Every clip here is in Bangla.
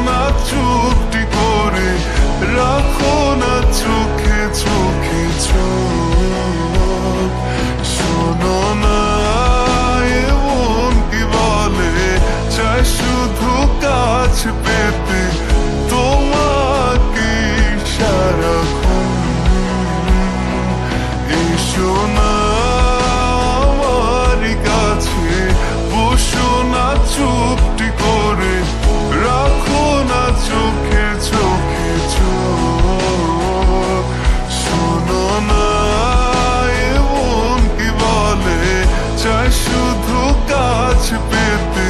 না চুপটি করে, রাখো না চোখে চোখে চোখ। শোনো না এমন কি বলে, চাই শুধু কাছ পেতে তোমাকে সারাক্ষণ। এসো না আমার কাছে, বসো না চুপটি করে, রাখো না চোখে চোখে চোখ। শোনো না এমন কি বলে, চাই শুধু কাছ পেতে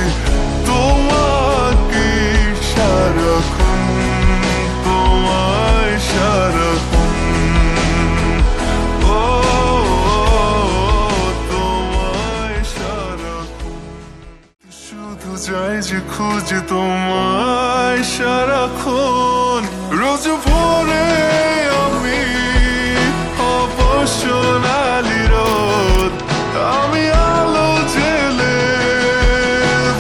তোমাকে সারাক্ষণ, তোমায় সারাক্ষণ। ও তোমায় সারাক্ষণ, শুধু চাই যে খুঁজে তোমায় সারাক্ষণ। রোজ ভোরে আমি হব সোনালি রোদ, আমি আলো জেলে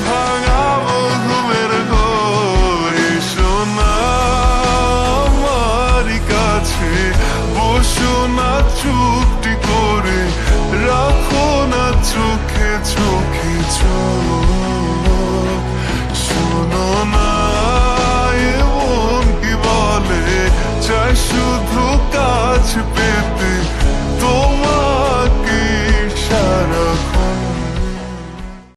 ভাঙাবো ঘুমের ঘোর। এসো না আমার কাছে, বসো না চুপটি করে, রাখো না চোখে চোখে চোখ। শোনো না এমন কি বলে, চাই